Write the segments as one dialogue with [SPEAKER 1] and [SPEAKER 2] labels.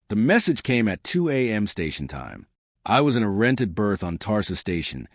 [SPEAKER 1] The message came at 2 a.m. station time. I was in a rented berth on Tarsa Station,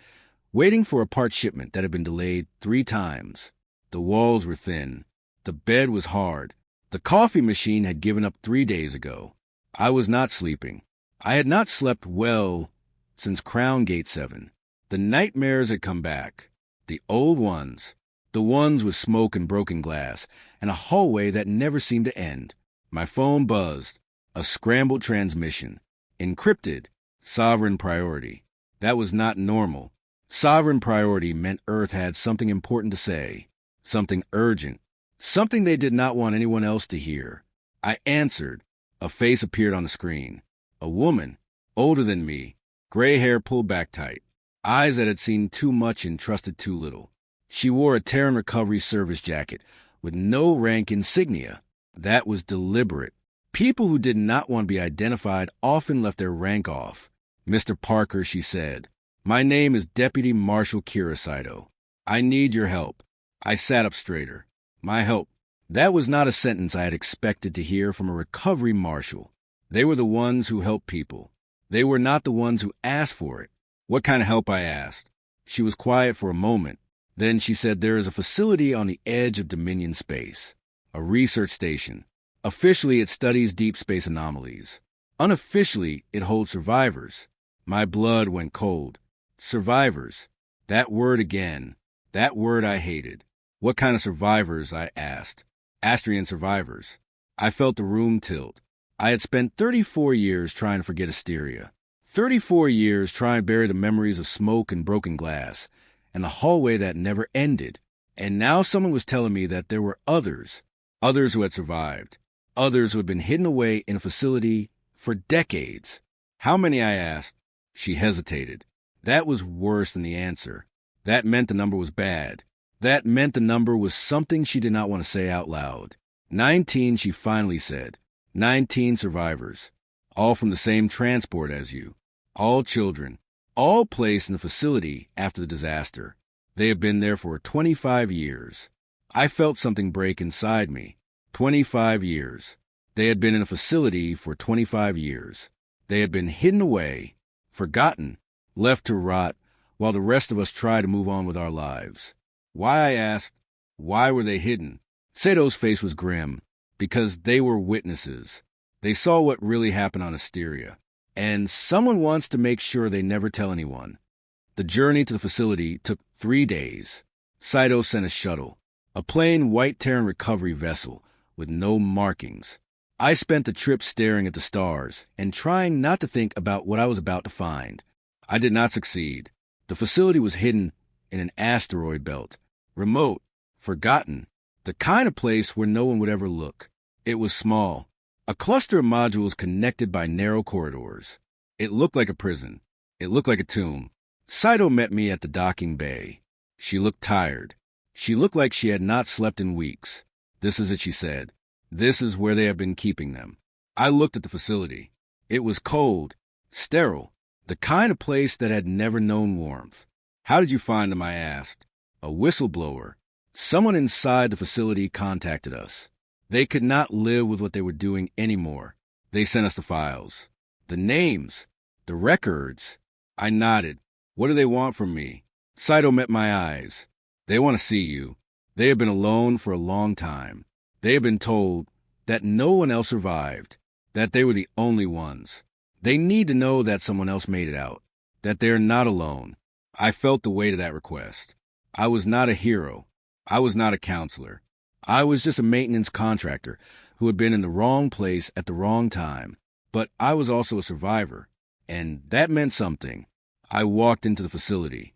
[SPEAKER 1] waiting for a part shipment that had been delayed 3 times. The walls were thin. The bed was hard. The coffee machine had given up 3 days ago. I was not sleeping. I had not slept well since Crown Gate 7. The nightmares had come back. The old ones. The ones with smoke and broken glass, and a hallway that never seemed to end. My phone buzzed. A scrambled transmission. Encrypted. Sovereign priority. That was not normal. Sovereign priority meant Earth had something important to say. Something urgent. Something they did not want anyone else to hear. I answered. A face appeared on the screen. A woman, older than me, gray hair pulled back tight, eyes that had seen too much and trusted too little. She wore a Terran recovery service jacket with no rank insignia. That was deliberate. People who did not want to be identified often left their rank off. Mr. Parker, she said, my name is Deputy Marshal Kira Saito. I need your help. I sat up straighter. My help. That was not a sentence I had expected to hear from a recovery marshal. They were the ones who helped people. They were not the ones who asked for it. What kind of help, I asked. She was quiet for a moment. Then she said there is a facility on the edge of Dominion space. A research station. Officially, it studies deep space anomalies. Unofficially, it holds survivors. My blood went cold. Survivors. That word again. That word I hated. What kind of survivors, I asked. Asterian survivors. I felt the room tilt. I had spent 34 years trying to forget Asteria. 34 years trying to bury the memories of smoke and broken glass, and the hallway that never ended. And now someone was telling me that there were others who had survived, others who had been hidden away in a facility for decades. How many, I asked. She hesitated. That was worse than the answer. That meant the number was bad. That meant the number was something she did not want to say out loud. 19, she finally said. 19 survivors. All from the same transport as you. All children. All placed in the facility after the disaster. They have been there for 25 years. I felt something break inside me. 25 years. They had been in a facility for 25 years. They had been hidden away, forgotten, left to rot, while the rest of us tried to move on with our lives. Why, I asked. Why were they hidden? Sato's face was grim. Because they were witnesses. They saw what really happened on Asteria. And someone wants to make sure they never tell anyone. The journey to the facility took 3 days. Saito sent a shuttle. A plain white Terran recovery vessel with no markings. I spent the trip staring at the stars and trying not to think about what I was about to find. I did not succeed. The facility was hidden in an asteroid belt. Remote. Forgotten. The kind of place where no one would ever look. It was small. A cluster of modules connected by narrow corridors. It looked like a prison. It looked like a tomb. Saito met me at the docking bay. She looked tired. She looked like she had not slept in weeks. This is it, she said. This is where they have been keeping them. I looked at the facility. It was cold, sterile, the kind of place that had never known warmth. How did you find them, I asked. A whistleblower. Someone inside the facility contacted us. They could not live with what they were doing anymore. They sent us the files. The names. The records. I nodded. What do they want from me? Saito met my eyes. They want to see you. They have been alone for a long time. They have been told that no one else survived, that they were the only ones. They need to know that someone else made it out, that they are not alone. I felt the weight of that request. I was not a hero. I was not a counselor. I was just a maintenance contractor who had been in the wrong place at the wrong time. But I was also a survivor, and that meant something. I walked into the facility.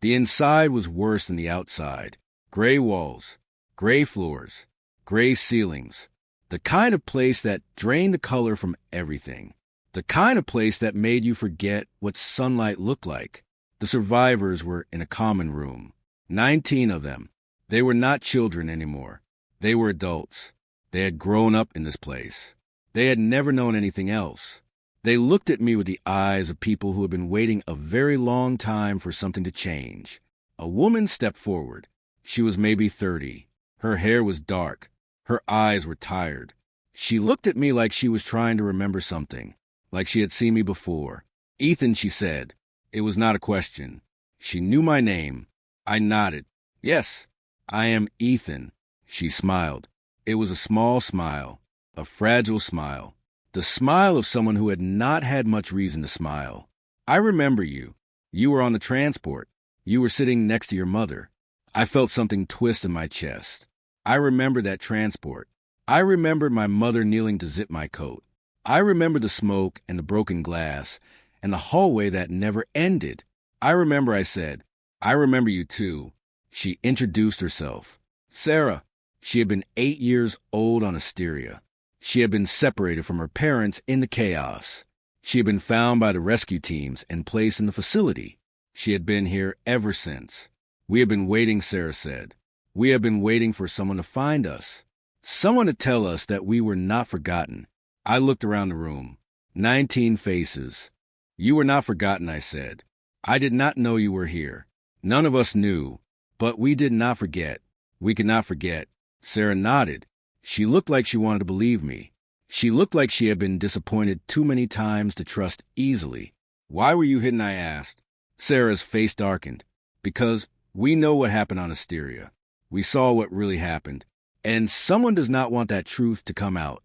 [SPEAKER 1] The inside was worse than the outside. Gray walls, gray floors, gray ceilings. The kind of place that drained the color from everything. The kind of place that made you forget what sunlight looked like. The survivors were in a common room. 19 of them. They were not children anymore. They were adults. They had grown up in this place. They had never known anything else. They looked at me with the eyes of people who had been waiting a very long time for something to change. A woman stepped forward. She was maybe 30. Her hair was dark. Her eyes were tired. She looked at me like she was trying to remember something, like she had seen me before. Ethan, she said. It was not a question. She knew my name. I nodded. Yes, I am Ethan. She smiled. It was a small smile, a fragile smile, the smile of someone who had not had much reason to smile. I remember you. You were on the transport. You were sitting next to your mother. I felt something twist in my chest. I remember that transport. I remembered my mother kneeling to zip my coat. I remember the smoke and the broken glass and the hallway that never ended. I remember I said, I remember you too. She introduced herself. Sarah. She had been 8 years old on Asteria. She had been separated from her parents in the chaos. She had been found by the rescue teams and placed in the facility. She had been here ever since. We had been waiting, Sarah said. We had been waiting for someone to find us. Someone to tell us that we were not forgotten. I looked around the room. 19 faces. You were not forgotten, I said. I did not know you were here. None of us knew, but we did not forget. We could not forget. Sarah nodded. She looked like she wanted to believe me. She looked like she had been disappointed too many times to trust easily. Why were you hidden, I asked. Sarah's face darkened. Because we know what happened on Asteria. We saw what really happened. And someone does not want that truth to come out.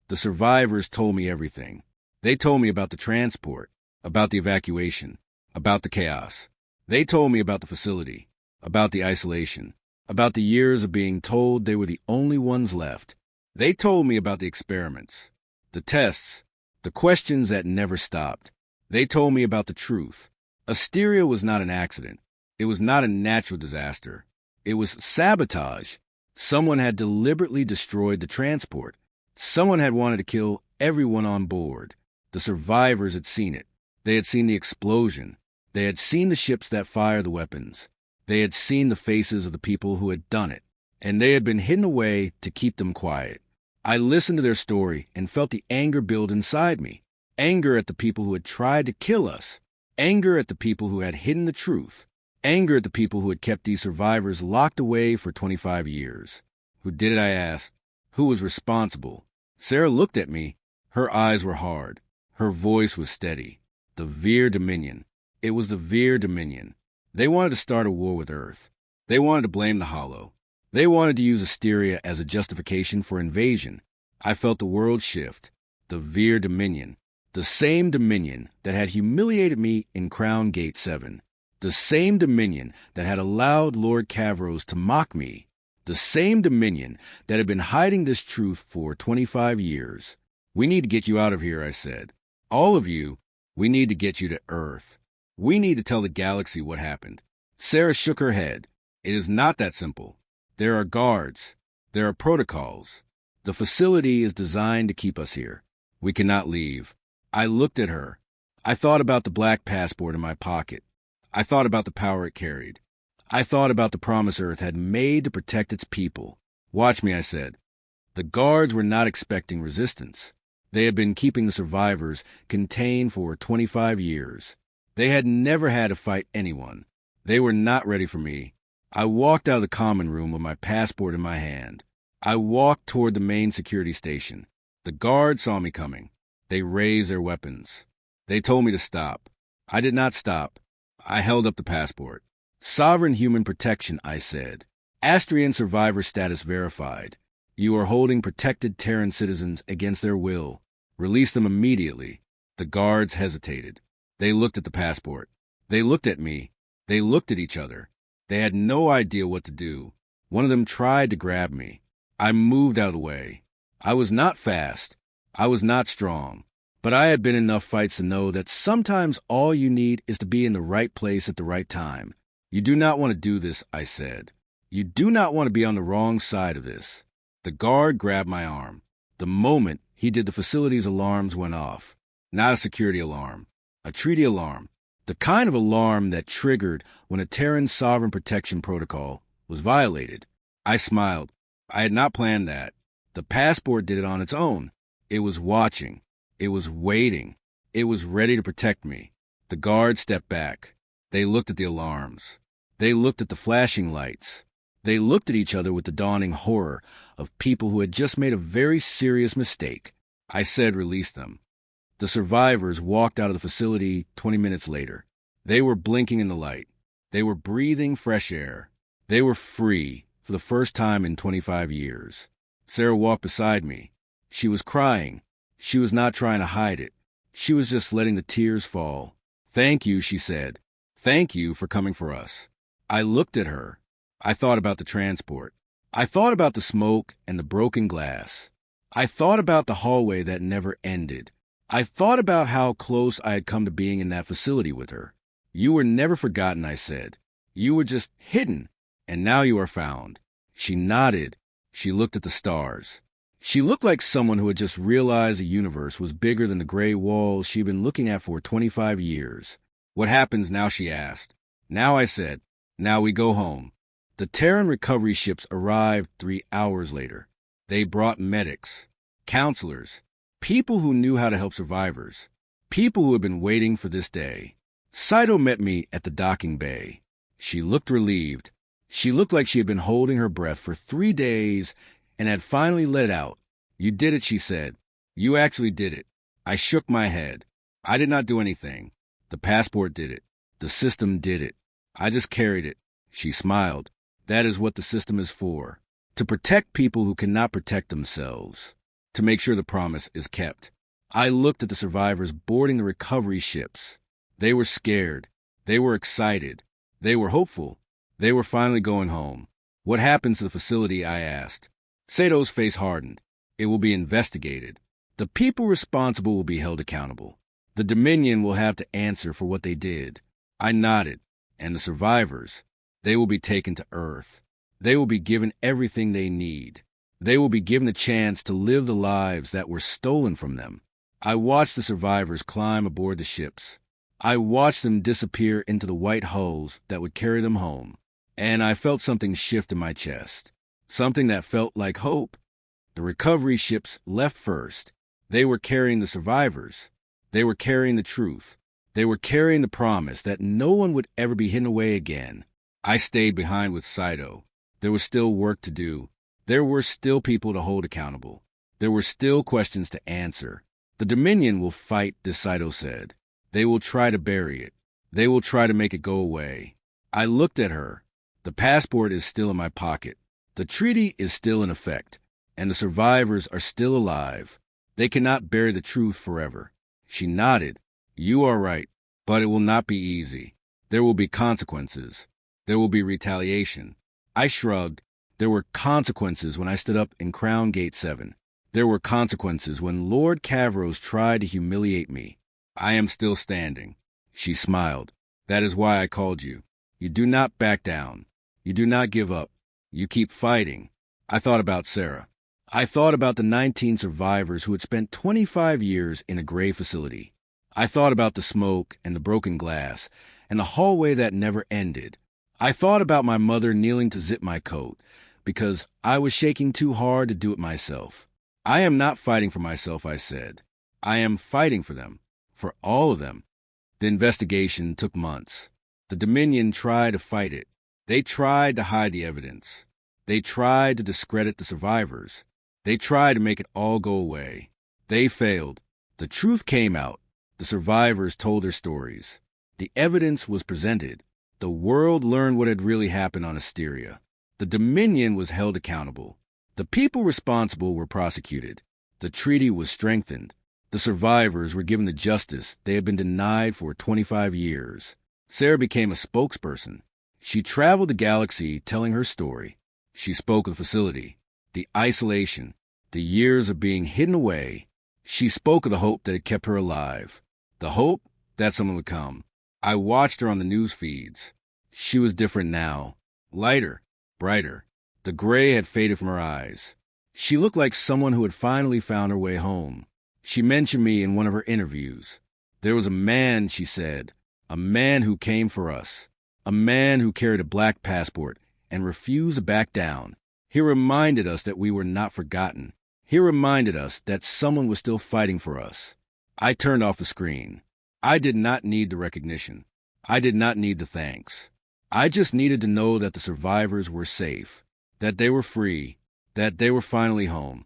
[SPEAKER 1] The survivors told me everything. They told me about the transport, about the evacuation, about the chaos. They told me about the facility, about the isolation, about the years of being told they were the only ones left. They told me about the experiments, the tests, the questions that never stopped. They told me about the truth. Asteria was not an accident. It was not a natural disaster. It was sabotage. Someone had deliberately destroyed the transport. Someone had wanted to kill everyone on board. The survivors had seen it. They had seen the explosion. They had seen the ships that fired the weapons. They had seen the faces of the people who had done it, and they had been hidden away to keep them quiet. I listened to their story and felt the anger build inside me. Anger at the people who had tried to kill us. Anger at the people who had hidden the truth. Anger at the people who had kept these survivors locked away for 25 years. Who did it, I asked. Who was responsible? Sarah looked at me. Her eyes were hard. Her voice was steady. The Veer Dominion. It was the Veer Dominion. They wanted to start a war with Earth. They wanted to blame the Hollow. They wanted to use Asteria as a justification for invasion. I felt the world shift. The Veer Dominion. The same Dominion that had humiliated me in Crown Gate 7. The same Dominion that had allowed Lord Cavros to mock me. The same Dominion that had been hiding this truth for 25 years. We need to get you out of here, I said. All of you, we need to get you to Earth. We need to tell the galaxy what happened. Sarah shook her head. It is not that simple. There are guards. There are protocols. The facility is designed to keep us here. We cannot leave. I looked at her. I thought about the black passport in my pocket. I thought about the power it carried. I thought about the promise Earth had made to protect its people. Watch me, I said. The guards were not expecting resistance. They had been keeping the survivors contained for 25 years. They had never had to fight anyone. They were not ready for me. I walked out of the common room with my passport in my hand. I walked toward the main security station. The guards saw me coming. They raised their weapons. They told me to stop. I did not stop. I held up the passport. Sovereign human protection, I said. Astrian survivor status verified. You are holding protected Terran citizens against their will. Release them immediately. The guards hesitated. They looked at the passport. They looked at me. They looked at each other. They had no idea what to do. One of them tried to grab me. I moved out of the way. I was not fast. I was not strong. But I had been in enough fights to know that sometimes all you need is to be in the right place at the right time. You do not want to do this, I said. You do not want to be on the wrong side of this. The guard grabbed my arm. The moment he did, the facility's alarms went off. Not a security alarm. A treaty alarm. The kind of alarm that triggered when a Terran sovereign protection protocol was violated. I smiled. I had not planned that. The passport did it on its own. It was watching. It was waiting. It was ready to protect me. The guard stepped back. They looked at the alarms. They looked at the flashing lights. They looked at each other with the dawning horror of people who had just made a very serious mistake. I said, "Release them." The survivors walked out of the facility 20 minutes later. They were blinking in the light. They were breathing fresh air. They were free for the first time in 25 years. Sarah walked beside me. She was crying. She was not trying to hide it. She was just letting the tears fall. "Thank you," she said. "Thank you for coming for us." I looked at her. I thought about the transport. I thought about the smoke and the broken glass. I thought about the hallway that never ended. I thought about how close I had come to being in that facility with her. "You were never forgotten," I said. "You were just hidden, and now you are found." She nodded. She looked at the stars. She looked like someone who had just realized the universe was bigger than the gray walls she'd been looking at for 25 years. "What happens now?" she asked. "Now," I said. "Now we go home." The Terran recovery ships arrived 3 hours later. They brought medics, counselors, people who knew how to help survivors, people who had been waiting for this day. Saito met me at the docking bay. She looked relieved. She looked like she had been holding her breath for 3 days and had finally let it out. "You did it," she said. "You actually did it." I shook my head. "I did not do anything. The passport did it. The system did it. I just carried it." She smiled. "That is what the system is for. To protect people who cannot protect themselves. To make sure the promise is kept." I looked at the survivors boarding the recovery ships. They were scared. They were excited. They were hopeful. They were finally going home. "What happens to the facility?" I asked. Sato's face hardened. "It will be investigated. The people responsible will be held accountable. The Dominion will have to answer for what they did." I nodded. "And the survivors? They will be taken to Earth. They will be given everything they need. They will be given a chance to live the lives that were stolen from them." I watched the survivors climb aboard the ships. I watched them disappear into the white hulls that would carry them home. And I felt something shift in my chest. Something that felt like hope. The recovery ships left first. They were carrying the survivors. They were carrying the truth. They were carrying the promise that no one would ever be hidden away again. I stayed behind with Saito. There was still work to do. There were still people to hold accountable. There were still questions to answer. "The Dominion will fight," this Saito said. "They will try to bury it. They will try to make it go away." I looked at her. The passport is still in my pocket. The treaty is still in effect. And the survivors are still alive. They cannot bury the truth forever. She nodded. "You are right, but it will not be easy. There will be consequences. There will be retaliation." I shrugged. There were consequences when I stood up in Crown Gate 7. There were consequences when Lord Cavros tried to humiliate me. I am still standing. She smiled. "That is why I called you. You do not back down. You do not give up. You keep fighting." I thought about Sarah. I thought about the 19 survivors who had spent 25 years in a gray facility. I thought about the smoke and the broken glass and the hallway that never ended. I thought about my mother kneeling to zip my coat because I was shaking too hard to do it myself. "I am not fighting for myself," I said. "I am fighting for them, for all of them." The investigation took months. The Dominion tried to fight it. They tried to hide the evidence. They tried to discredit the survivors. They tried to make it all go away. They failed. The truth came out. The survivors told their stories. The evidence was presented. The world learned what had really happened on Asteria. The Dominion was held accountable. The people responsible were prosecuted. The treaty was strengthened. The survivors were given the justice they had been denied for 25 years. Sarah became a spokesperson. She traveled the galaxy telling her story. She spoke of the facility, the isolation, the years of being hidden away. She spoke of the hope that had kept her alive. The hope that someone would come. I watched her on the news feeds. She was different now. Lighter, brighter. The gray had faded from her eyes. She looked like someone who had finally found her way home. She mentioned me in one of her interviews. "There was a man," she said, "a man who came for us. A man who carried a black passport and refused to back down. He reminded us that we were not forgotten. He reminded us that someone was still fighting for us." I turned off the screen. I did not need the recognition. I did not need the thanks. I just needed to know that the survivors were safe, that they were free, that they were finally home.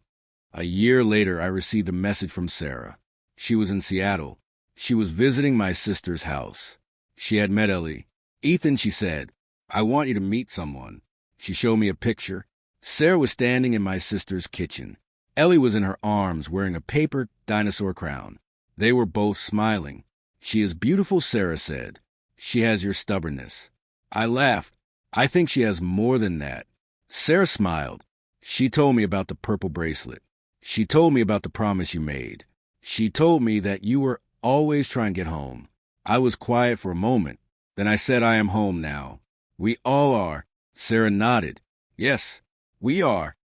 [SPEAKER 1] A year later, I received a message from Sarah. She was in Seattle. She was visiting my sister's house. She had met Ellie. "Ethan," she said, "I want you to meet someone." She showed me a picture. Sarah was standing in my sister's kitchen. Ellie was in her arms, wearing a paper dinosaur crown. They were both smiling. "She is beautiful," Sarah said. "She has your stubbornness." I laughed. "I think she has more than that." Sarah smiled. "She told me about the purple bracelet. She told me about the promise you made. She told me that you were always trying to get home." I was quiet for a moment. Then I said, "I am home now." "We all are." Sarah nodded. "Yes, we are."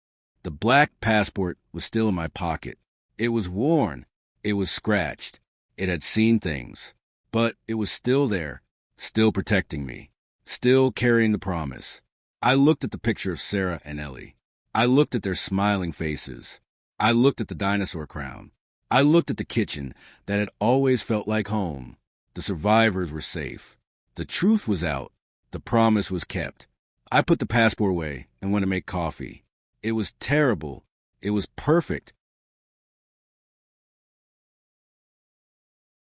[SPEAKER 1] The black passport was still in my pocket. It was worn. It was scratched. It had seen things. But it was still there, still protecting me, still carrying the promise. I looked at the picture of Sarah and Ellie. I looked at their smiling faces. I looked at the dinosaur crown. I looked at the kitchen that had always felt like home. The survivors were safe. The truth was out. The promise was kept. I put the passport away and went to make coffee. It was terrible. It was perfect.